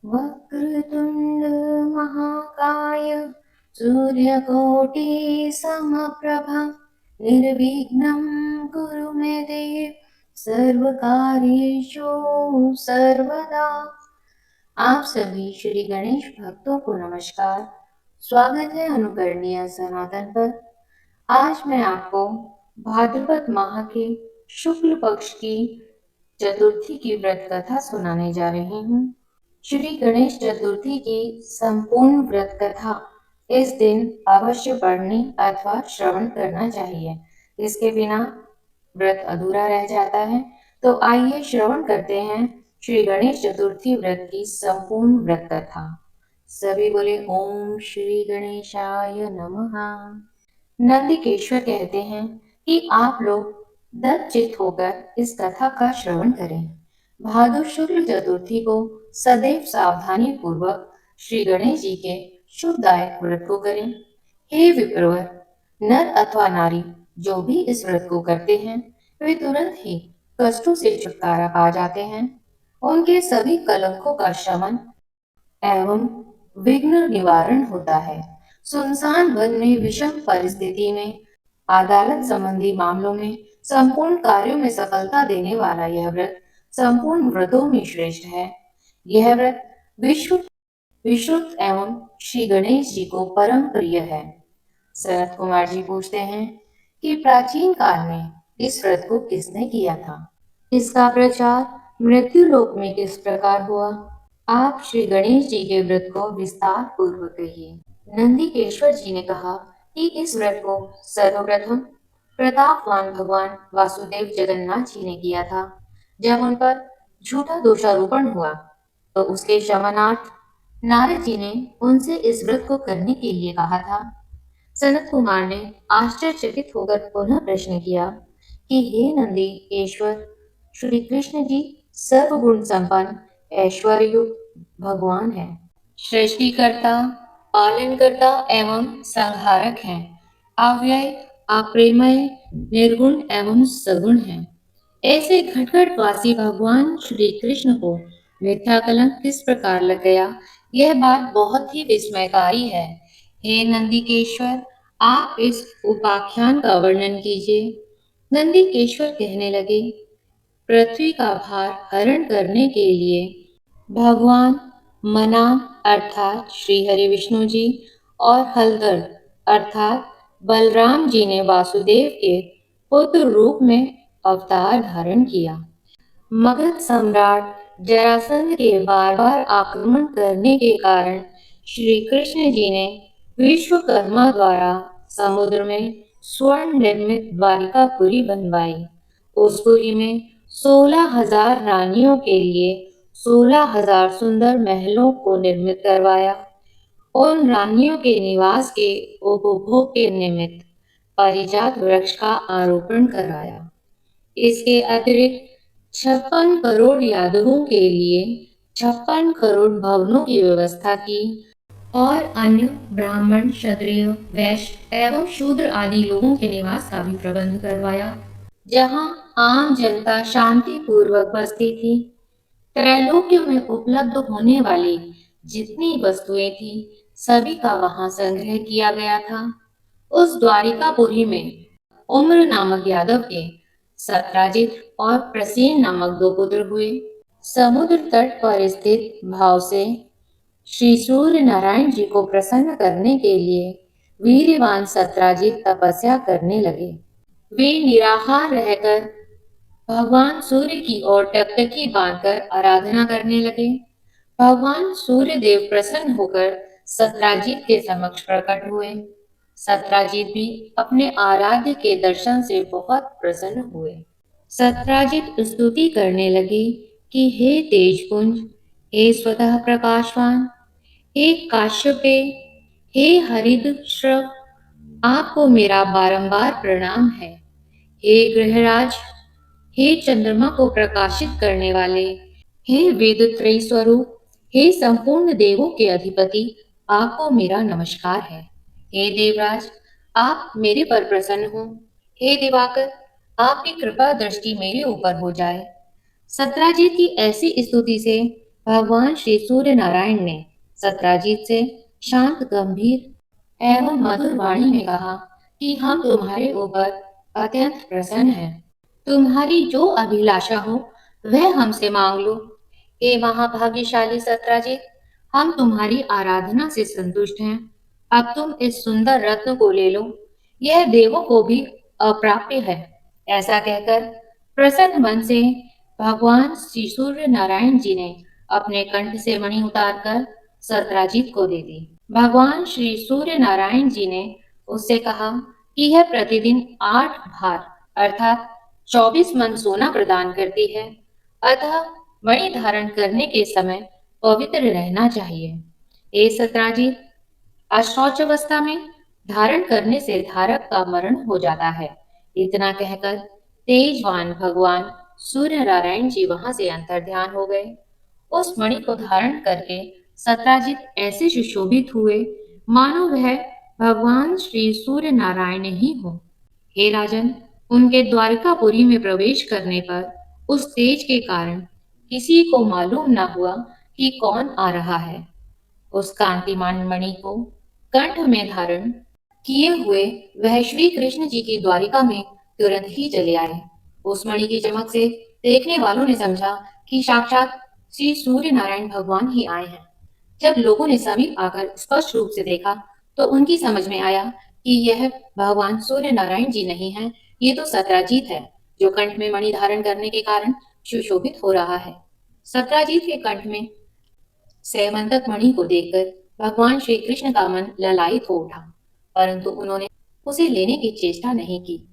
वक्रतुण्ड महाकाय सूर्यकोटि समप्रभा निर्विघ्नं कुरु मे देव सर्वकार्येषु सर्वदा। आप सभी श्री गणेश भक्तों को नमस्कार। स्वागत है अनुकरणीय सनातन पर। आज मैं आपको भाद्रपद माह के शुक्ल पक्ष की चतुर्थी की व्रत कथा सुनाने जा रही हूँ। श्री गणेश चतुर्थी की संपूर्ण व्रत कथा इस दिन अवश्य पढ़नी अथवा श्रवण करना चाहिए। इसके बिना व्रत अधूरा रह जाता है। तो आइए श्रवण करते हैं श्री गणेश चतुर्थी व्रत की संपूर्ण व्रत कथा। सभी बोले ओम श्री गणेशाय नमः। नंदिकेश्वर कहते हैं कि आप लोग दत्तचित्त होकर इस कथा का श्रवण करें। भादु शुक्ल चतुर्थी को सदैव सावधानी पूर्वक श्री गणेश जी के शुभदायक व्रत को करें। हे विप्रवर, नर अथवा नारी जो भी इस व्रत को करते हैं वे तुरंत ही कष्टों से छुटकारा पा जाते हैं। उनके सभी कलंकों का शमन एवं विघ्न निवारण होता है। सुनसान वन में विषम परिस्थिति में अदालत संबंधी मामलों में संपूर्ण कार्यों में सफलता देने वाला यह व्रत संपूर्ण व्रतों में श्रेष्ठ है। यह व्रत विश्रुत एवं श्री गणेश जी को परम प्रिय है। सनत कुमार जी पूछते हैं कि प्राचीन काल में इस व्रत को किसने किया था? इसका प्रचार मृत्यु लोक में किस प्रकार हुआ? आप श्री गणेश जी के व्रत को विस्तार पूर्वक कहिए। नंदिकेश्वर जी ने कहा कि इस व्रत को सर्वप्रथम प्रतापवान भगवान वासुदेव जगन्नाथ जी ने किया था। जब उन पर झूठा दोषारोपण हुआ तो उसके शमनार्थ नारद जी ने उनसे इस व्रत को करने के लिए कहा था। सनत कुमार ने आश्चर्यचकित होकर पुनः प्रश्न किया कि हे नंदिकेश्वर, श्री कृष्ण जी सर्वगुण संपन्न ऐश्वर्ययुक्त भगवान है, सृष्टिकर्ता, पालनकर्ता एवं संहारक हैं, अव्यय, अप्रेमय, निर्गुण एवं सगुण हैं। ऐसे घटघटवासी भगवान श्री कृष्ण को मिथ्या कलंक किस प्रकार लग गया, यह बात बहुत ही विस्मयकारी है। हे नंदिकेश्वर, आप इस उपाख्यान का वर्णन कीजिए। नंदिकेश्वर कहने लगे, पृथ्वी का भार हरण करने के लिए भगवान मना अर्थात श्री हरि विष्णु जी और हलधर अर्थात बलराम जी ने वासुदेव के पुत्र रूप में अवतार धारण किया। मगध सम्राट जरासंध के बार बार आक्रमण करने के कारण श्री कृष्ण जी ने विश्वकर्मा द्वारा समुद्र में स्वर्ण निर्मित द्वारिकापुरी बनवाई। उस पुरी में 16,000 रानियों के लिए 16,000 सुंदर महलों को निर्मित करवाया। उन रानियों के निवास के उपभोग के निमित्त पारिजात वृक्ष का आरोपण कराया। इसके अतिरिक्त 56 करोड़ यादवों के लिए 56 करोड़ भवनों की व्यवस्था की और अन्य ब्राह्मण, क्षत्रिय, वैश्य एवं शूद्र आदि लोगों के निवास का भी प्रबंध करवाया, जहां आम जनता शांति पूर्वक बसती थी। त्रैलोक्य में उपलब्ध होने वाली जितनी वस्तुएं थी सभी का वहां संग्रह किया गया था। उस द्वारिकापुरी में उम्र नामक यादव के सत्राजित और प्रसेन नामक 2 पुत्र हुए। समुद्र तट पर स्थित भाव से श्री सूर्य नारायण जी को प्रसन्न करने के लिए वीर्यवान सत्राजित तपस्या करने लगे। वे निराहार रहकर भगवान सूर्य की ओर टकटकी बांधकर आराधना करने लगे। भगवान सूर्य देव प्रसन्न होकर सत्राजित के समक्ष प्रकट हुए। सत्राजित भी अपने आराध्य के दर्शन से बहुत प्रसन्न हुए। सत्राजित स्तुति करने लगे कि हे तेजपुंज, हे स्वतः प्रकाशवान, हे काश्यपे, हे हरिद श्रव, आपको मेरा बारंबार प्रणाम है। हे गृहराज, हे चंद्रमा को प्रकाशित करने वाले, हे वेद त्रय स्वरूप, हे संपूर्ण देवों के अधिपति, आपको मेरा नमस्कार है। हे देवराज, आप मेरे पर प्रसन्न हो। हे दिवाकर, आपकी कृपा दृष्टि मेरे ऊपर हो जाए। सत्राजित की ऐसी स्तुति से भगवान श्री सूर्य नारायण ने सत्राजीत से शांत गंभीर एवं मधुर वाणी में कहा कि हम तुम्हारे ऊपर अत्यंत प्रसन्न हैं। तुम्हारी जो अभिलाषा हो वह हमसे मांग लो। हे महाभाग्यशाली सत्राजीत, हम तुम्हारी आराधना से संतुष्ट हैं। अब तुम इस सुंदर रत्न को ले लो। यह देवों को भी अप्राप्य है। ऐसा कहकर प्रसन्न मन से भगवान श्री सूर्य नारायण जी ने अपने कंठ से मणि उतारकर सत्राजीत को दे दी। भगवान श्री सूर्य नारायण जी ने उससे कहा कि यह प्रतिदिन 8 भार अर्थात 24 मन सोना प्रदान करती है, अतः मणि धारण करने के समय पवित्र रहना चाहिए। हे सत्राजीत, अशौचावस्था में धारण करने से धारक का मरण हो जाता है। इतना कहकर तेजवान भगवान सूर्य नारायण जी वहां से अंतर्ध्यान हो गए। उस मणि को धारण करके सत्राजित ऐसे सुशोभित हुए मानो वह भगवान श्री सूर्य नारायण ही हो। हे राजन, उनके द्वारकापुरी में प्रवेश करने पर उस तेज के कारण किसी को मालूम न हुआ कि कौन आ रहा है। उस कांतिमान मणि को कंठ में धारण किए हुए वह श्री कृष्ण जी की द्वारिका में तुरंत ही चले आए। उस मणि की चमक से देखने वालों ने समझा कि साक्षात श्री सूर्य नारायण भगवान ही आए हैं। जब लोगों ने समीप आकर स्पष्ट रूप से देखा तो उनकी समझ में आया कि यह भगवान सूर्य नारायण जी नहीं है, ये तो सत्राजीत है, जो कंठ में मणि धारण करने के कारण सुशोभित हो रहा है। सत्राजीत के कंठ में सेमंतक मणि को देखकर भगवान श्री कृष्ण का मन ललायित हो उठा, परंतु उन्होंने उसे लेने की चेष्टा नहीं की।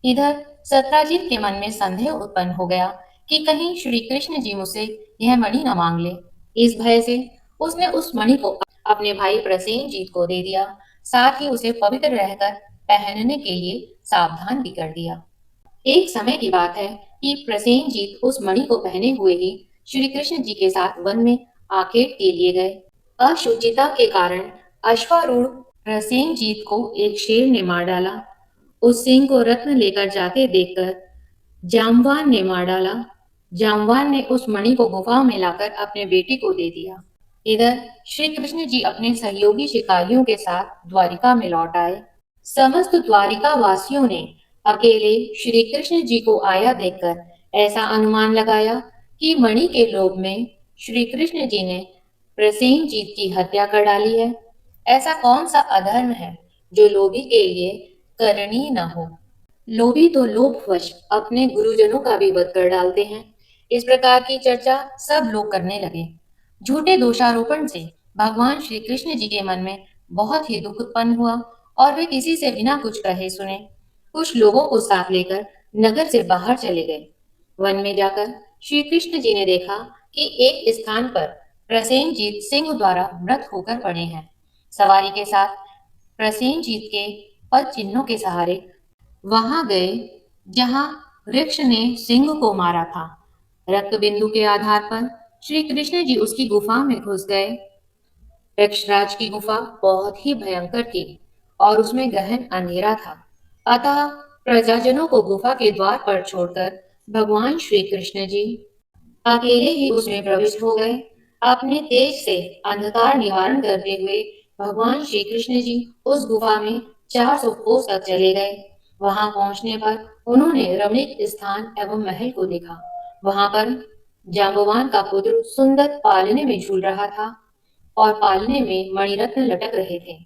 इधर सत्राजीत के मन में संदेह उत्पन्न हो गया कि कहीं श्री कृष्ण जी मुझसे यह मणि न मांग ले। इस भय से उसने उस मणि को अपने भाई प्रसेनजीत को दे दिया, साथ ही उसे पवित्र रहकर पहनने के लिए सावधान भी कर दिया। एक समय की बात है कि प्रसेनजीत उस मणि को पहने हुए ही श्री कृष्ण जी के साथ वन में आखेट के लिए गए। अशुचिता के कारण अश्वारूढ़ प्रसेनजीत को एक शेर ने मार डाला। उस सिंह को रत्न लेकर जाते देखकर जामवान ने मार डाला। जामवान ने उस मणि को गुफा में लाकर अपने बेटे को दे दिया। इधर श्री कृष्ण जी अपने सहयोगी शिकारियों के साथ द्वारिका में लौट आए। समस्त द्वारिका वासियों ने अकेले श्री कृष्ण जी को आया देखकर ऐसा अनुमान लगाया कि मणि के लोभ में श्री कृष्ण जी ने प्रसेनजीत की हत्या कर डाली है। ऐसा कौन सा अधर्म है जो लोभी के लिए करणीय न हो। लोभी तो लोभवश अपने गुरुजनों का भी वध कर डालते हैं। इस प्रकार की चर्चा सब लोग करने लगे। झूठे दोषारोपण से भगवान श्री कृष्ण जी के मन में बहुत ही दुख उत्पन्न हुआ और वे किसी से बिना कुछ कहे सुने कुछ लोगों को साथ लेकर नगर से बाहर चले गए। वन में जाकर श्री कृष्ण जी ने देखा कि एक स्थान पर प्रसेनजीत सिंह द्वारा मृत होकर पड़े हैं। सवारी के साथ प्रसेनजीत के पद चिन्हों के सहारे वहां गए जहां वृक्ष ने सिंह को मारा था। रक्त बिंदु के आधार पर श्री कृष्ण जी उसकी गुफा में घुस गए। वृक्षराज की गुफा बहुत ही भयंकर थी और उसमें गहन अंधेरा था, अतः प्रजाजनों को गुफा के द्वार पर छोड़कर भगवान श्री कृष्ण जी अकेले ही उसमें प्रविष्ट हो गए। अपने तेज से अंधकार निवारण करते हुए भगवान श्री कृष्ण जी उस गुफा में 400 कोस तक चले गए। वहां पहुंचने पर उन्होंने रमणीक स्थान एवं महल को देखा। वहां पर जाम्बवान का पुत्र सुंदर पालने में झूल रहा था और पालने में मणिरत्न लटक रहे थे।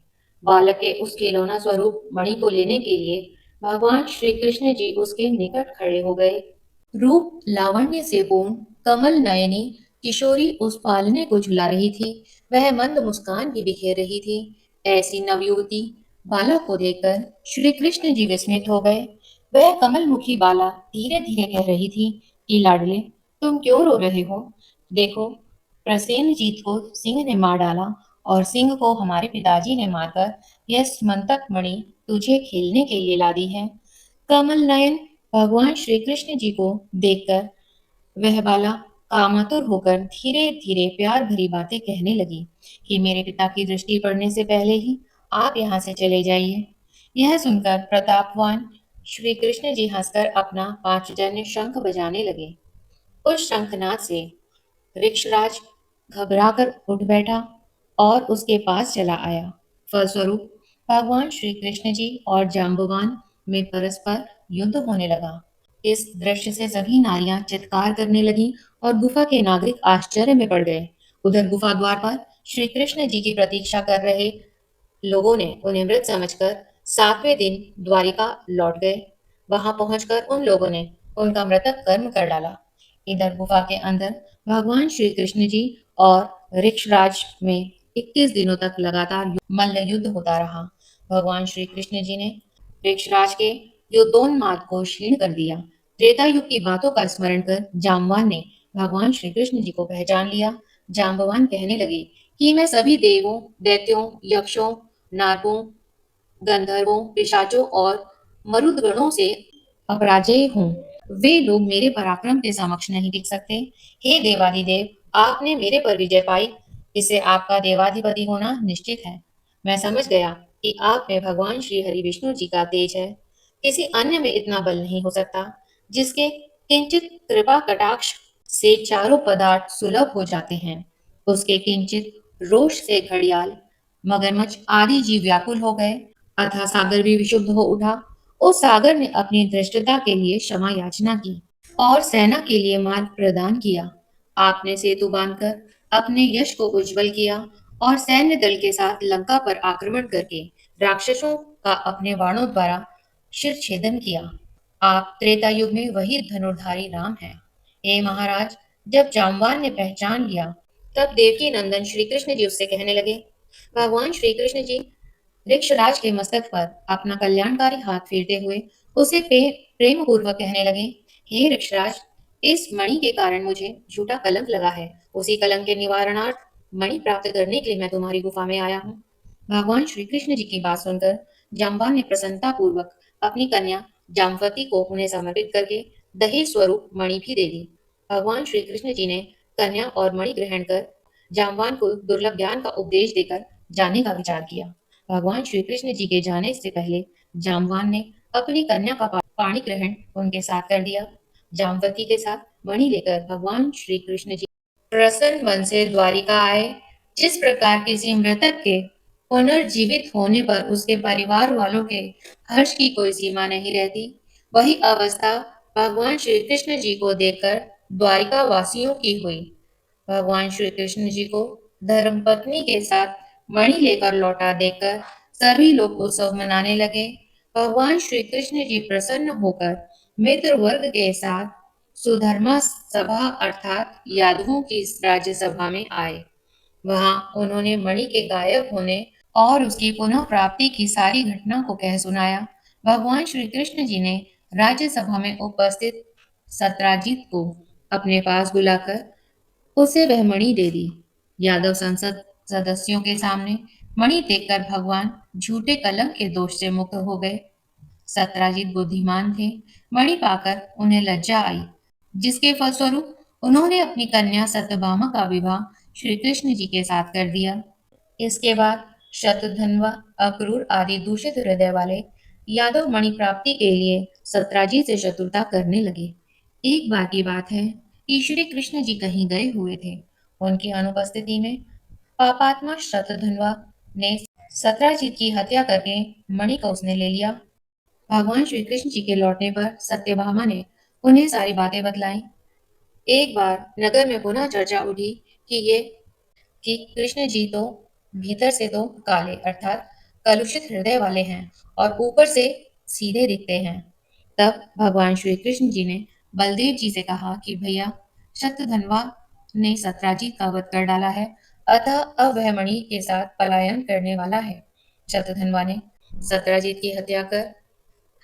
बालक के उस खिलौना स्वरूप मणि को लेने के लिए भगवान श्री कृष्ण जी उसके निकट खड़े हो गए। रूप लावण्य से पूर्ण कमल नयनी किशोरी उस पालने को झुला रही थी। वह मंद मुस्कान भी बिखेर रही थी। ऐसी नवयुवती बालक को देखकर श्री कृष्ण जी विस्मित हो गए। वह कमल मुखी बाला धीरे धीरे कह रही थी कि लाडले, तुम क्यों रो रहे हो? देखो, प्रसेनजीत को सिंह ने मार डाला और सिंह को हमारे पिताजी ने मारकर यह स्मंतक मणि तुझे खेलने के लिए ला दी है। कमल नयन भगवान श्री कृष्ण जी को देखकर वह बाला कामातुर होकर धीरे धीरे प्यार भरी बातें कहने लगी कि मेरे पिता की दृष्टि पड़ने से पहले ही आप यहाँ से चले जाइए। यह सुनकर प्रतापवान श्री कृष्ण जी हंसकर अपना पांचजन्य शंख बजाने लगे। उस शंखनाद से वृक्षराज घबराकर उठ बैठा और उसके पास चला आया। फलस्वरूप भगवान श्री कृष्ण जी और जाम्बवान में परस्पर युद्ध होने लगा। इस दृश्य से सभी नारियां चित्कार करने लगीं और गुफा के नागरिक आश्चर्य में पड़ गए। उधर गुफा द्वार पर श्री कृष्ण जी की प्रतीक्षा कर रहे लोगों ने उन्हें मृत समझकर 7वें दिन द्वारिका लौट गए। वहां पहुंचकर उन लोगों ने उनका मृतक कर्म कर डाला। इधर गुफा के अंदर भगवान श्री कृष्ण जी और ऋक्षराज में 21 दिनों तक लगातार मल्ल युद्ध होता रहा। भगवान श्री कृष्ण जी ने ऋक्षराज के युद्धोन्माद को क्षीण कर दिया। त्रेता युग की बातों का स्मरण कर जाम्बवान ने भगवान श्री कृष्ण जी को पहचान लिया। जाम्बवान कहने लगे कि मैं सभी देवों, दैत्यों, यक्षों, नागों, गंधर्वों, पिशाचों और मरुदगणों से अपराजेय हूँ। वे लोग मेरे पराक्रम के समक्ष नहीं टिक सकते। हे देवाधिदेव, आपने मेरे पर विजय पाई, इससे आपका देवाधिपति होना निश्चित है। मैं समझ गया कि आप में भगवान श्री हरि विष्णु जी का तेज है। किसी अन्य में इतना बल नहीं हो सकता, जिसके किंचित कृपा कटाक्ष से चारों पदार्थ सुलभ हो जाते हैं। उसके किंचित रोष से घड़ियाल, मगरमच्छ आदि जीव व्याकुल हो गए। अतः सागर भी विशुद्ध हो उठा। उस सागर ने अपनी धृष्टता के लिए क्षमा याचना की और सेना के लिए मार्ग प्रदान किया। आपने सेतु बांधकर अपने यश को उज्जवल किया और सैन्य दल के साथ लंका पर आक्रमण करके राक्षसों का अपने बाणों द्वारा शिर छेदन किया। आप त्रेता युग में वही धनुर्धारी राम हैं। हे महाराज, जब जामवान ने पहचान लिया, तब देवकी नंदन श्री कृष्ण जी उससे कहने लगे। भगवान श्री कृष्ण जी ऋक्षराज के मस्तक पर अपना कल्याणकारी हाथ फेरते हुए उसे प्रेम पूर्वक कहने लगे, हे ऋक्षराज, इस मणि के कारण मुझे झूठा कलंक लगा है। उसी कलंक के निवारणार्थ मणि प्राप्त करने के लिए मैं तुम्हारी गुफा में आया हूँ। भगवान श्री कृष्ण जी की बात सुनकर जाम्बान ने प्रसन्नता पूर्वक अपनी कन्या जामवती को उन्हें समर्पित करके दहेज स्वरूप मणि भी दे दी। भगवान श्री कृष्ण जी ने कन्या और मणि ग्रहण कर जामवान को दुर्लभ ज्ञान का उपदेश देकर जाने का विचार किया। भगवान श्री कृष्ण जी के जाने से पहले जामवान ने अपनी कन्या का पाणी ग्रहण उनके साथ कर दिया। जामवती के साथ मणि लेकर भगवान श्री कृष्ण जी प्रसन्न मन से द्वारिका आए। जिस प्रकार किसी मृतक के पुनर्जीवित होने पर उसके परिवार वालों के हर्ष की कोई सीमा नहीं रहती, वही अवस्था भगवान श्री कृष्ण जी को देखकर द्वारिका वासियों की हुई। भगवान श्री कृष्ण जी को धर्मपत्नी के साथ मणि लेकर लौटा देकर सभी लोग उत्सव मनाने लगे। भगवान श्री कृष्ण जी प्रसन्न होकर मित्र वर्ग के साथ सुधर्मा सभा अर्थात यादवों की राज्यसभा में आए। वहां उन्होंने मणि के गायब होने और उसकी पुनः प्राप्ति की सारी घटना को कह सुनाया। भगवान श्री कृष्ण जी ने राज्यसभा में उपस्थित सत्राजित को अपने पास बुलाकर उसे वह मणि दे दी। यादव संसद सदस्यों के सामने मणि देखकर भगवान झूठे कलंक के दोष से मुक्त हो गए। सत्राजित बुद्धिमान थे। मणि पाकर उन्हें लज्जा आई, जिसके फलस्वरूप उन्होंने अपनी कन्या सत्यभामा का विवाह श्री कृष्ण जी के साथ कर दिया। इसके बाद शतधन्वा, अक्रूर आदि दूषित हृदय वाले यादव मणि प्राप्ति के लिए सत्राजित से शत्रुता करने लगे। एक बार की बात है कि श्री कृष्ण जी कहीं गए हुए थे। उनकी अनुपस्थिति में पापात्मा शतधन्वा ने सत्राजित की हत्या करके मणि को उसने ले लिया। भगवान श्री कृष्ण जी के लौटने पर सत्यभामा ने उन्हें सारी बातें बतलाई। एक बार नगर में पुनः चर्चा उठी कि ये कि कृष्ण जी तो भीतर से तो काले अर्थात कलुषित हृदय वाले हैं और ऊपर से सीधे दिखते हैं। तब भगवान श्री कृष्ण जी ने बलदेव जी से कहा कि भैया, शतधन्वा ने सत्राजित का वध कर डाला है, अतः अब वह मणि के साथ पलायन करने वाला है। शतधन्वा ने सत्राजित की हत्या कर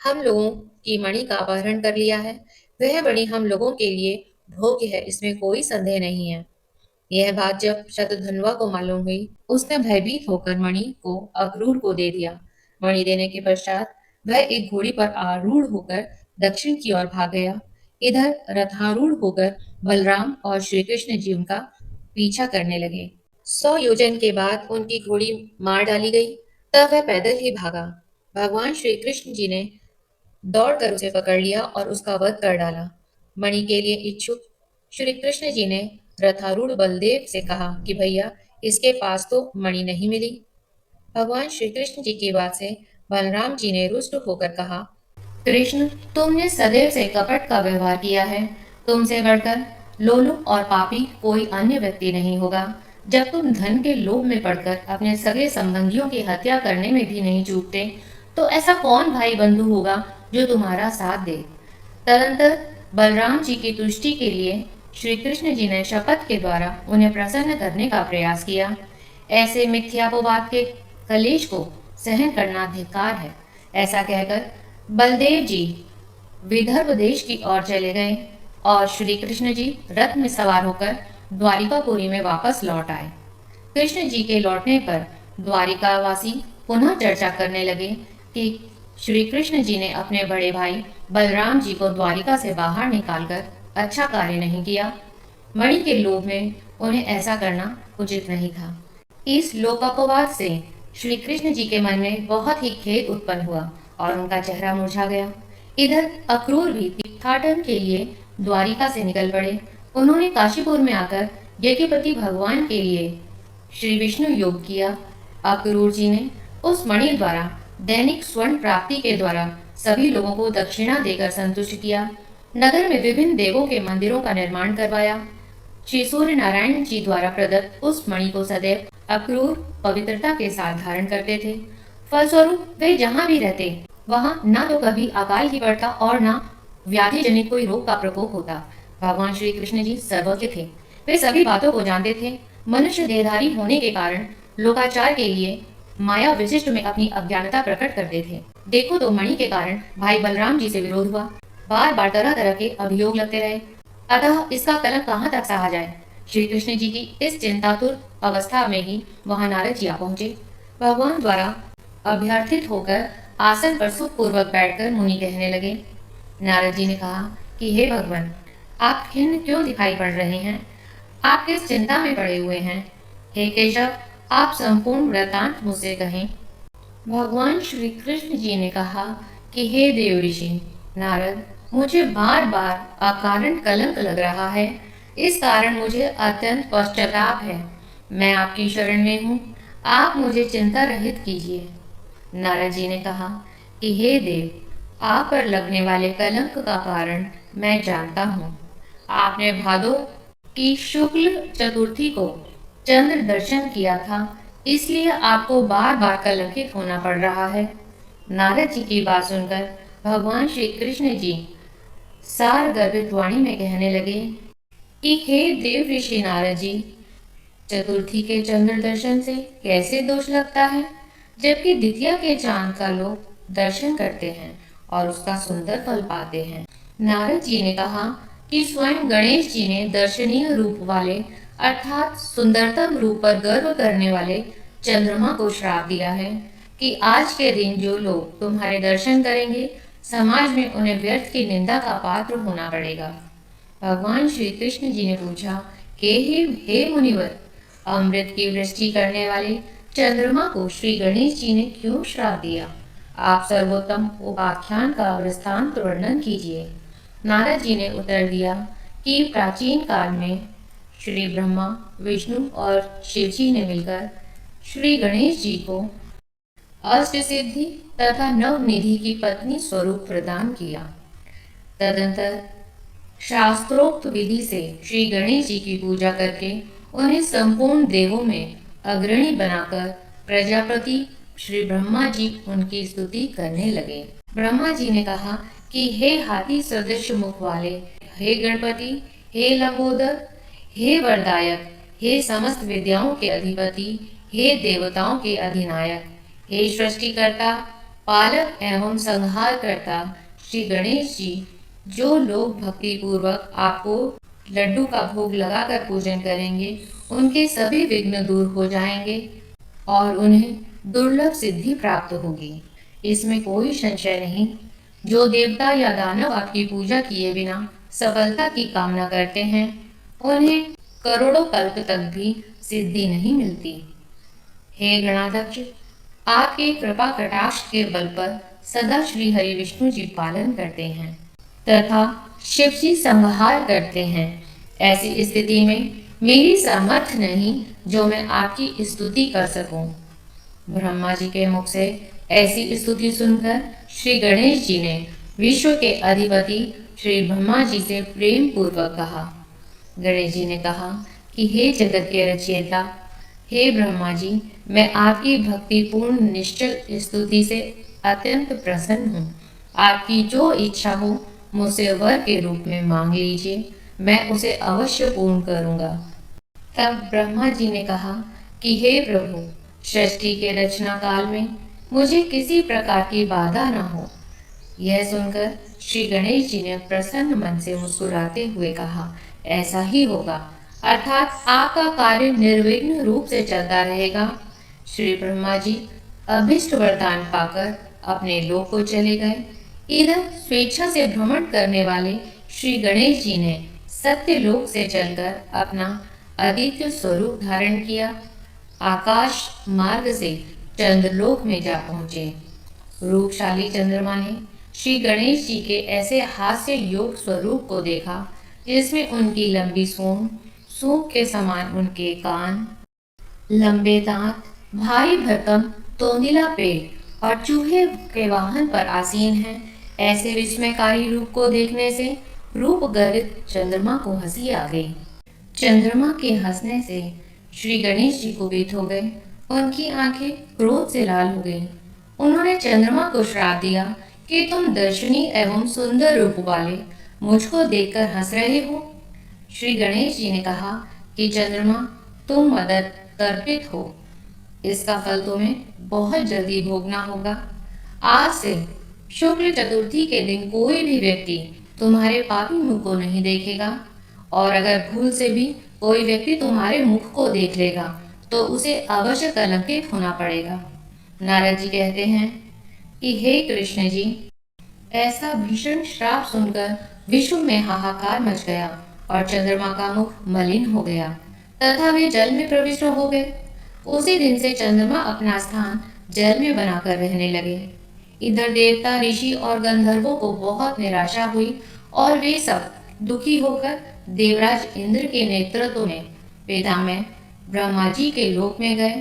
हम लोगों की मणि का अपहरण कर लिया है। वह मणि हम लोगों के लिए भोग्य है, इसमें कोई संदेह नहीं है। यह बात जब शतधन्वा को मालूम हुई, उसने भयभीत होकर मणि को अक्रूर को दे दिया। मणि देने के पश्चात वह एक घोड़ी पर आरूढ़ होकर दक्षिण की ओर भाग गया। इधर रथारूढ़ होकर बलराम और श्री कृष्ण जी उनका पीछा करने लगे। 100 योजन के बाद उनकी घोड़ी मार डाली गई। तब वह पैदल ही भागा। भगवान श्री कृष्ण जी ने दौड़कर उसे पकड़ लिया और उसका वध कर डाला। मणि के लिए इच्छुक श्री कृष्ण जी ने रथारूढ़ बलदेव से कहा कि भैया, इसके पास तो मणि नहीं मिली। भगवान श्री कृष्ण जी की बात से बलराम जी ने रुष्ट होकर कहा, कृष्ण, तुमने सदैव से कपट का व्यवहार किया है। तुमसे बढ़कर लोलुप और पापी कोई अन्य व्यक्ति नहीं होगा। जब तुम धन के लोभ में पड़कर अपने सगे संबंधियों की हत्या करने में भी नहीं चूकते, तो ऐसा कौन भाई बंधु होगा जो तुम्हारा साथ दे। तदंतर बलराम जी की तुष्टि के लिए श्री कृष्ण जी ने शपथ के द्वारा उन्हें प्रसन्न करने का प्रयास किया। ऐसे मिथ्यापवाद के कलेश को सहन करना धिक्कार है। ऐसा कहकर बलदेव जी विदर्भ देश की ओर चले गए और श्री कृष्ण जी रथ में सवार होकर द्वारिकापुरी में वापस लौट आए। कृष्ण जी के लौटने पर द्वारिकावासी पुनः चर्चा करने लगे कि श्री कृष्ण जी ने अपने बड़े भाई बलराम जी को द्वारिका से बाहर निकालकर अच्छा कार्य नहीं किया। मणि के लोभ में उन्हें ऐसा करना उचित नहीं था। इस लोकापवाद से श्री कृष्ण जी के मन में बहुत ही खेद उत्पन्न हुआ और उनका चेहरा मुरझा गया। इधर अक्रूर भी तीर्थाटन के लिए द्वारिका से निकल पड़े। उन्होंने काशीपुर में आकर यज्ञपति भगवान के लिए श्री विष्णु योग किया। अक्रूर जी ने उस मणि द्वारा दैनिक स्वर्ण प्राप्ति के द्वारा सभी लोगों को दक्षिणा देकर संतुष्ट किया। नगर में विभिन्न देवों के मंदिरों का निर्माण करवाया। श्री सूर्य नारायण जी द्वारा प्रदत्त उस मणि को सदैव अक्रूर पवित्रता के साथ धारण करते थे। फलस्वरूप वे जहाँ भी रहते वहाँ न तो कभी अकाल ही पड़ता और न व्याधि जनित कोई रोग का प्रकोप होता। भगवान श्री कृष्ण जी सर्वज्ञ थे। वे सभी बातों को जानते थे। मनुष्य देहधारी होने के कारण लोकाचार के लिए माया विशिष्ट में अपनी अज्ञानता प्रकट करते थे। देखो तो मणि के कारण भाई बलराम जी से विरोध हुआ। बार बार तरह तरह के अभियोग लगते रहे। अतः इसका कलंक कहाँ तक सहा जाए। श्री कृष्ण जी की इस चिंतातुर अवस्था में ही वहां नारद जी आ पहुंचे। भगवान द्वारा अभ्यर्थित होकर आसन पर सुखपूर्वक बैठकर मुनि कहने लगे। नारद जी ने कहा कि हे भगवान, आप खिन्न क्यों दिखाई पड़ रहे हैं। आप किस चिंता में पड़े हुए हैं। हे केशव, आप संपूर्ण वृतांत मुझसे कहें। भगवान श्री कृष्ण जी ने कहा कि हे देव ऋषि नारद, मुझे बार बार अकारण कलंक लग रहा है। इस कारण मुझे अत्यंत पश्चाताप है। मैं आपकी शरण में हूँ। आप मुझे चिंता रहित कीजिए। नारद जी ने कहा कि हे देव, आप पर लगने वाले कलंक का कारण मैं जानता हूँ। आपने भादो की शुक्ल चतुर्थी को चंद्र दर्शन किया था, इसलिए आपको बार बार कलंकित होना पड़ रहा है। नारद जी की बात सुनकर भगवान श्री कृष्ण जी सार गर्भित वाणी में कहने लगे कि हे देव ऋषि नारद जी, चतुर्थी के चंद्र दर्शन से कैसे दोष लगता है, जबकि द्वितीया के चांद का लोग दर्शन करते हैं और उसका सुंदर फल पाते हैं। नारद जी ने कहा कि स्वयं गणेश जी ने दर्शनीय रूप वाले अर्थात सुंदरतम रूप पर गर्व करने वाले चंद्रमा को श्राप दिया है कि आज के दिन जो लोग तुम्हारे दर्शन करेंगे, समाज में उन्हें व्यर्थ की निंदा का पात्र होना पड़ेगा। भगवान श्री कृष्ण जी ने पूछा कि हे मुनिवर, अमृत की वृष्टि करने वाले चंद्रमा को श्री गणेश जी ने क्यों श्राप दिया। आप सर्वोत्तम उपाख्यान का वृत्तांत वर्णन कीजिए। नारद जी ने उत्तर दिया कि प्राचीन काल में श्री ब्रह्मा, विष्णु और शिव जी ने मिलकर श्री गणेश जी को अष्ट सिद्धि तथा नव निधि की पत्नी स्वरूप प्रदान किया। तदंतर शास्त्रोक्त विधि से श्री गणेश जी की पूजा करके उन्हें संपूर्ण देवों में अग्रणी बनाकर प्रजापति श्री ब्रह्मा जी उनकी स्तुति करने लगे। ब्रह्मा जी ने कहा कि हे हाथी सदृश मुख वाले, हे गणपति, हे लंबोदर, हे वरदायक, हे समस्त विद्याओं के अधिपति, हे देवताओं के अधिनायक, हे सृष्टिकर्ता, पालक एवं संहार करता श्री गणेश जी, जो लोग भक्ति पूर्वक आपको लड्डू का भोग लगाकर पूजन करेंगे, उनके सभी विघ्न दूर हो जाएंगे और उन्हें दुर्लभ सिद्धि प्राप्त होगी। इसमें कोई संशय नहीं। जो देवता या दानव आपकी पूजा किए बिना सफलता की कामना करते हैं, उन्हें करोड़ों कल्प तक भी सिद्धि नहीं मिलती। हे गणाध्यक्ष, आपके कृपा कटाक्ष के बल पर सदा श्री हरि विष्णु जी पालन करते हैं तथा शिव जी संहार करते हैं। ऐसी स्थिति में मेरी सामर्थ्य नहीं जो मैं आपकी स्तुति कर सकूं। ब्रह्मा जी के मुख से ऐसी स्तुति सुनकर श्री गणेश जी ने विश्व के अधिपति श्री ब्रह्मा जी से प्रेम पूर्वक कहा। गणेश जी ने कहा कि हे जगत के रचयिता, हे ब्रह्मा जी, मैं आपकी भक्तिपूर्ण निश्चल स्तुति से अत्यंत प्रसन्न हूँ। आपकी जो इच्छा हो मुझसे वर के रूप में मांग लीजिए, मैं उसे अवश्य पूर्ण करूँगा। तब ब्रह्मा जी ने कहा कि हे प्रभु, सृष्टि के रचना काल में मुझे किसी प्रकार की बाधा न हो। यह सुनकर श्री गणेश जी ने प्रसन्न मन से मुस्कुराते हुए कहा, ऐसा ही होगा, अर्थात आपका कार्य निर्विघ्न रूप से चलता रहेगा। श्री ब्रह्मा जी अभिष्ट वरदान पाकर अपने लोक को चले गए। इधर स्वेच्छा से भ्रमण करने वाले श्री गणेश जी ने सत्य लोक से चलकर अपना आदित्य स्वरूप धारण किया। आकाश मार्ग से चंद्रलोक में जा पहुंचे। रूपशाली चंद्रमा ने श्री गणेश जी के ऐसे हास्य योग स्वरूप को देखा, जिसमें उनकी लंबी सूंड, सूप के समान उनके कान, लंबे दांत, भारी भरकम तोंदिला पेट और चूहे के वाहन पर आसीन है। ऐसे विस्मयकारी रूप को देखने से रूप गर्वित चंद्रमा को हंसी आ गई। चंद्रमा के हंसने से श्री गणेश जी कुपित हो गए। उनकी आंखें क्रोध से लाल हो गईं। उन्होंने चंद्रमा को श्राप दिया कि तुम दर्शनीय एवं सुंदर रूप वाले मुझको देखकर हंस रहे हो। श्री गणेश जी ने कहा कि चंद्रमा, तुम मदद तर्पित हो, इसका फल तुम्हें बहुत जल्दी भोगना होगा। आज से शुक्ल चतुर्थी के दिन कोई भी व्यक्ति तुम्हारे पापी मुख को नहीं देखेगा, और अगर भूल से भी कोई व्यक्ति तुम्हारे मुख को देख लेगा तो उसे अवश्य कलंकित होना पड़ेगा। नारद जी कहते हैं कि हे कृष्ण जी, ऐसा भीषण श्राप सुनकर विश्व में हाहाकार मच गया और चंद्रमा का मुख मलिन हो गया तथा वे जल में प्रविष्ट हो गए। उसी दिन से चंद्रमा अपना स्थान जल में बनाकर रहने लगे। इधर देवता, ऋषि और गंधर्वों को बहुत निराशा हुई और वे सब दुखी होकर देवराज इंद्र के नेतृत्व में पितामह ब्रह्मा जी के लोक में गए।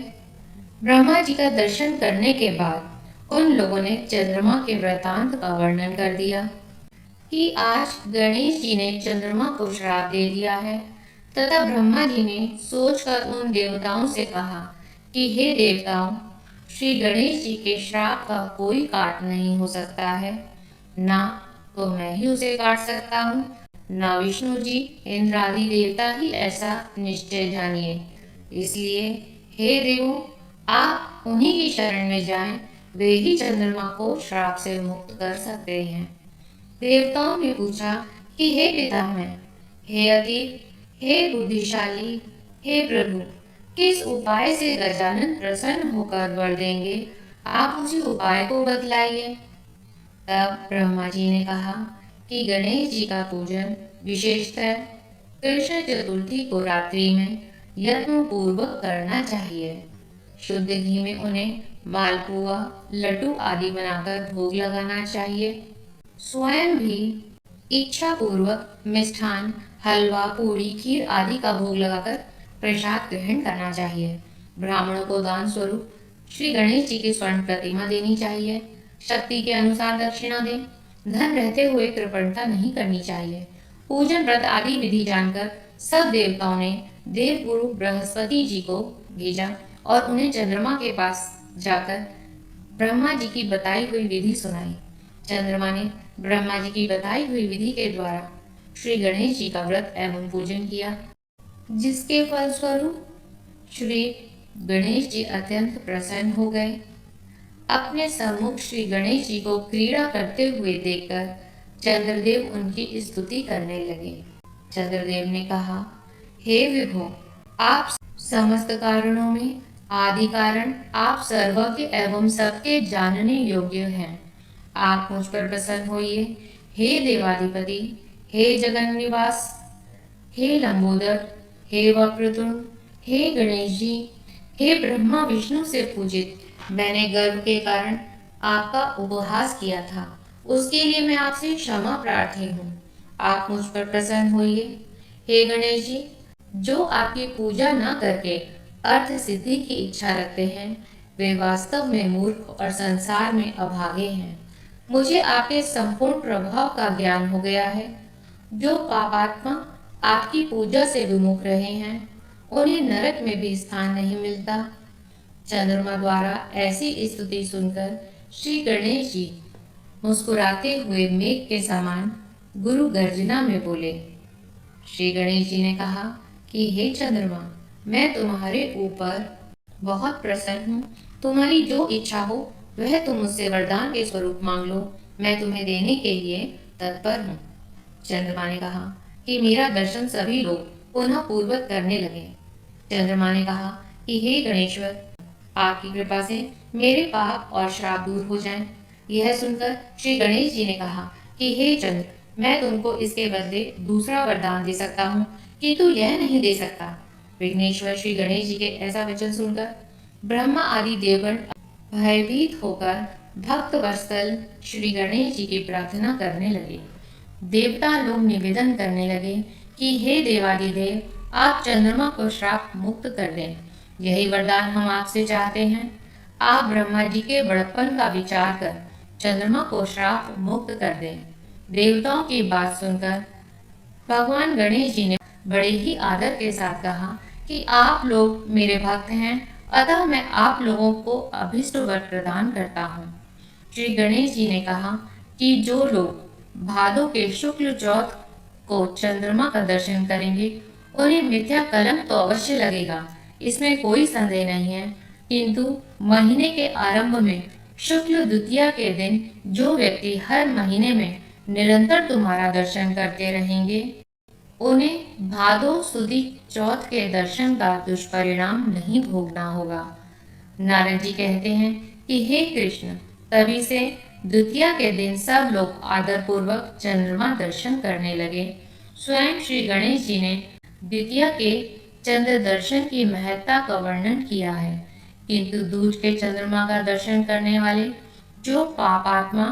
ब्रह्मा जी का दर्शन करने के बाद उन लोगों ने चंद्रमा के वृतांत का वर्णन कर दिया कि आज गणेश जी ने चंद्रमा को श्राप दे दिया है, तथा ब्रह्मा जी ने सोचकर उन देवताओं से कहा कि हे देवताओं, श्री गणेश जी के श्राप का कोई काट नहीं हो सकता है। ना तो मैं ही उसे काट सकता हूँ, ना विष्णु जी, इंद्र आदि देवता ही ऐसा निश्चय जानिए। इसलिए हे देवों, आप उन्हीं की शरण में जाएं, वे ही चंद्रमा को श्राप से मुक्त कर सकते हैं। देवताओं ने पूछा कि हे पितामह, हे अतीत, हे बुद्धिशाली, हे प्रभु, किस उपाय से गजानन प्रसन्न होकर वर देंगे? आप उसी उपाय को बतलाइए। तब ब्रह्मा जी ने कहा कि गणेश जी का पूजन विशेषतः कृष्ण चतुर्थी को रात्रि में यत्न पूर्वक करना चाहिए। शुद्ध घी में उन्हें मालपुआ, लड्डू आदि बनाकर भोग लगाना चाहिए। स्वयं भी इच्छा पूर्वक मिष्ठान, हलवा, पूरी, खीर आदि का भोग लगाकर प्रसाद ग्रहण करना चाहिए। ब्राह्मणों को दान स्वरूप श्री गणेश जी की स्वर्ण प्रतिमा देनी चाहिए। शक्ति के अनुसार दक्षिणा दें। धन रहते हुए कृपणता नहीं करनी चाहिए। पूजन व्रत आदि विधि जानकर सब देवताओं ने देवगुरु बृहस्पति जी को भेजा और उन्हें चंद्रमा के पास जाकर ब्रह्मा जी की बताई हुई विधि सुनाई। चंद्रमा ने ब्रह्मा जी की बताई हुई विधि के द्वारा श्री गणेश जी का व्रत एवं पूजन किया, जिसके फलस्वरूप श्री गणेश जी अत्यंत प्रसन्न हो गए। अपने सम्मुख श्री गणेश जी को क्रीड़ा करते हुए देखकर चंद्रदेव उनकी स्तुति करने लगे। चंद्रदेव ने कहा, हे विभो, आप समस्त कारणों में आदि कारण, आप सर्वज्ञ एवं सबके जानने योग्य हैं। आप मुझ पर प्रसन्न होइए। हे देवाधिपति, हे जगन निवास, हे लंबोदर, हे वक्रतुंड, हे गणेश जी, हे ब्रह्मा विष्णु से पूजित, मैंने गर्व के कारण आपका उपहास किया था, उसके लिए मैं आपसे क्षमा प्रार्थी हूँ। आप मुझ पर प्रसन्न होइए। हे गणेश जी, जो आपकी पूजा न करके अर्थ सिद्धि की इच्छा रखते हैं, वे वास्तव में मूर्ख और संसार में अभागे हैं। मुझे आपके संपूर्ण प्रभाव का ज्ञान हो गया है। जो पापात्मा आपकी पूजा से विमुख रहे हैं, उन्हें नरक में भी स्थान नहीं मिलता। चंद्रमा द्वारा ऐसी स्तुति सुनकर श्री गणेश जी मुस्कुराते हुए मेघ के समान गुरु गर्जना में बोले। श्री गणेश जी ने कहा कि हे चंद्रमा, मैं तुम्हारे ऊपर बहुत प्रसन्न हूँ। तुम्हारी जो इच्छा हो वह तुम मुझसे वरदान के स्वरूप मांग लो, मैं तुम्हें देने के लिए तत्पर हूँ। चंद्रमा ने कहा कि मेरा दर्शन सभी लोग पुनः पूर्वक करने लगे। चंद्रमा ने कहा कि हे गणेश्वर, आपकी कृपा से मेरे पाप और श्राप दूर हो जाएं। यह सुनकर श्री गणेश जी ने कहा कि हे चंद्र, मैं तुमको इसके बदले दूसरा वरदान दे सकता हूँ, किंतु यह नहीं दे सकता। विघ्नेश्वर श्री गणेश जी के ऐसा वचन सुनकर ब्रह्मा आदि देवगण भयभीत होकर भक्त वत्सल श्री गणेश जी की प्रार्थना करने लगे। देवता लोग निवेदन करने लगे कि हे देवादिदेव, आप चंद्रमा को श्राप मुक्त कर दें। यही वरदान हम आपसे चाहते हैं। आप ब्रह्मा जी के बड़प्पन का विचार कर चंद्रमा को श्राप मुक्त कर दें। देवताओं की बात सुनकर भगवान गणेश जी ने बड़े ही आदर के साथ कहा कि आप लोग मेरे भक्त हैं, अतः मैं आप लोगों को अभिष्ट वर प्रदान करता हूँ। श्री गणेश जी ने कहा कि जो लोग भादों के शुक्ल चौथ को चंद्रमा का दर्शन करेंगे, उन्हें मिथ्या कलंक तो अवश्य लगेगा, इसमें कोई संदेह नहीं है। किंतु महीने के आरंभ में शुक्ल द्वितीया के दिन जो व्यक्ति हर महीने में निरंतर तुम्हारा दर्शन करते रहेंगे, उन्हें भादो सुदी चौथ के दर्शन का दुष्परिणाम नहीं भोगना होगा। नारद जी कहते हैं कि हे कृष्ण, तभी से द्वितीया के दिन सब लोग आदर पूर्वक चंद्रमा दर्शन करने लगे। स्वयं श्री गणेश जी ने द्वितीया के चंद्र दर्शन की महत्ता का वर्णन किया है। किंतु दूज के चंद्रमा का दर्शन करने वाले जो पापात्मा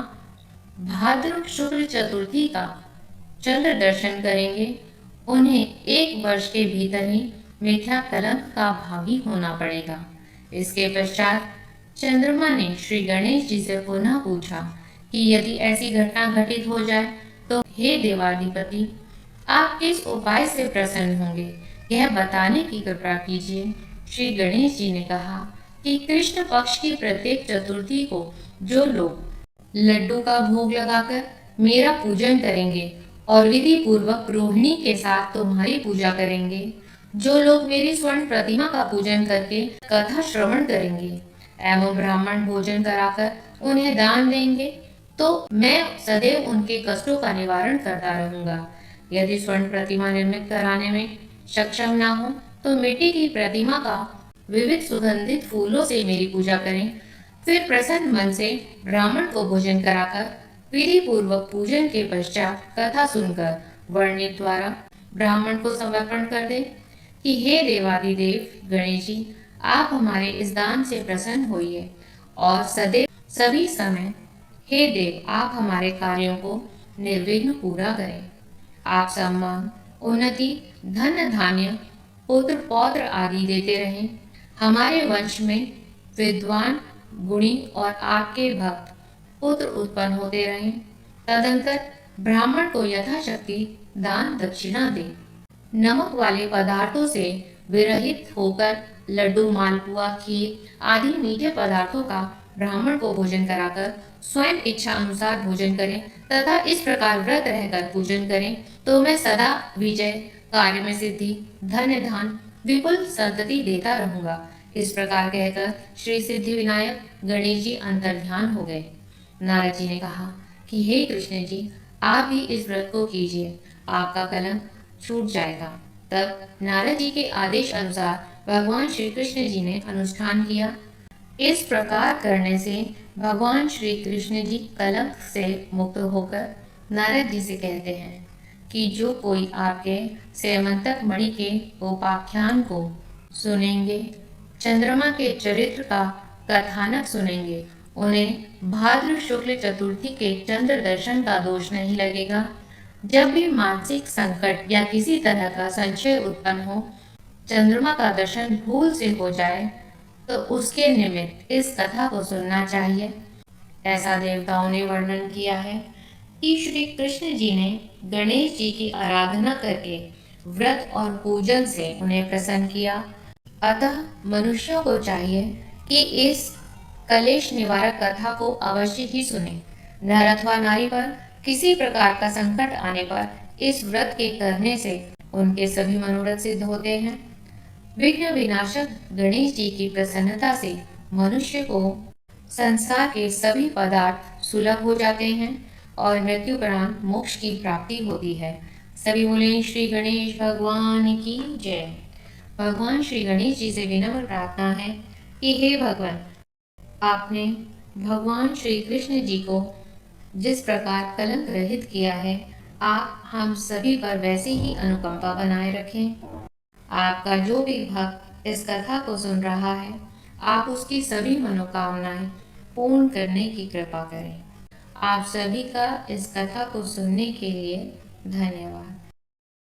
भाद्र शुक्ल चतुर्थी का चंद्र दर्शन करेंगे, उन्हें एक वर्ष के भीतर ही मिथ्या कलंक का भागी होना पड़ेगा। इसके पश्चात चंद्रमा ने श्री गणेश जी से पुनः पूछा कि यदि ऐसी घटना घटित हो जाए तो हे देवाधिपति, आप किस उपाय से प्रसन्न होंगे, यह बताने की कृपा कीजिए। श्री गणेश जी ने कहा कि कृष्ण पक्ष की प्रत्येक चतुर्थी को जो लोग लड्डू का भोग लगाकर मेरा पूजन करेंगे और विधि पूर्वक रोहिणी के साथ तुम्हारी पूजा करेंगे, जो लोग मेरी स्वर्ण प्रतिमा का पूजन करके कथा श्रवण करेंगे एवं ब्राह्मण भोजन कराकर उन्हें दान देंगे, तो मैं सदैव उनके कष्टों का निवारण करता रहूंगा। यदि स्वर्ण प्रतिमा निर्मित कराने में सक्षम ना हो तो मिट्टी की प्रतिमा का विविध सुगंधित फूलों से मेरी पूजा करें। फिर प्रसन्न मन से ब्राह्मण को भोजन कराकर विधि पूर्वक पूजन के पश्चात कथा सुनकर वर्णित द्वारा ब्राह्मण को समर्पण कर दे कि हे देवादिदेव गणेश जी, आप हमारे इस दान से प्रसन्न होइए और सदैव सभी समय हे देव, आप हमारे कार्यों को निर्विघ्न पूरा करें। आप सम्मान, उन्नति, धन धान्य, पुत्र पौत्र आदि देते रहें। हमारे वंश में विद्वान, गुणी और आपके भक्त पुत्र उत्पन्न होते रहें। तदंतर ब्राह्मण को यथाशक्ति दान दक्षिणा दे। नमक वाले पदार्थों से विरहित होकर लड्डू, मालपुआ, खीर आदि मीठे पदार्थों का ब्राह्मण को भोजन कराकर स्वयं इच्छा अनुसार भोजन करें तथा इस प्रकार व्रत रहकर पूजन करें, तो मैं सदा विजय, कार्य में सिद्धि, धन्य धान, विपुल संतति देता रहूंगा। इस प्रकार कहकर श्री सिद्धि विनायक गणेश जी अंतर्ध्यान हो गए। नारद जी ने कहा कि हे कृष्ण जी, आप भी इस व्रत को कीजिए, आपका कलंक छूट जाएगा। तब नारद जी के आदेश अनुसार भगवान श्री कृष्ण जी ने अनुष्ठान किया। इस प्रकार करने से भगवान श्री कृष्ण जी कलंक से मुक्त होकर नारद जी से कहते हैं कि जो कोई आपके सेमंतक मणि के उपाख्यान को सुनेंगे, चंद्रमा के चरित्र का कथानक सुनेंगे, उन्हें भाद्र शुक्ल चतुर्थी के चंद्र दर्शन का दोष नहीं लगेगा। जब भी मानसिक संकट या किसी तरह का संशय उत्पन्न हो, चंद्रमा का दर्शन भूल से हो जाए, तो उसके निमित्त इस कथा को सुनना चाहिए। ऐसा देवताओं ने वर्णन किया है कि श्री कृष्ण जी ने गणेश जी की आराधना करके व्रत और पूजन से उन्हें प्रसन्न किया। अतः मनुष्यों को चाहिए कि इस कलेश निवारक कथा को अवश्य ही सुने। नर अथवा नारी पर किसी प्रकार का संकट आने पर इस व्रत के करने से उनके सभी मनोरथ सिद्ध होते हैं। विघ्न विनाशक गणेश जी की प्रसन्नता से मनुष्य को संसार के सभी पदार्थ सुलभ हो जाते हैं और मृत्यु उपरांत मोक्ष की प्राप्ति होती है। सभी बोले श्री गणेश भगवान की जय। भगवान श्री गणेश जी से विनम्र प्रार्थना है कि हे भगवान, आपने भगवान श्री कृष्ण जी को जिस प्रकार कलंक रहित किया है, आप हम सभी पर वैसी ही अनुकंपा बनाए रखें। आपका जो भी भक्त इस कथा को सुन रहा है, आप उसकी सभी मनोकामनाएं पूर्ण करने की कृपा करें। आप सभी का इस कथा को सुनने के लिए धन्यवाद।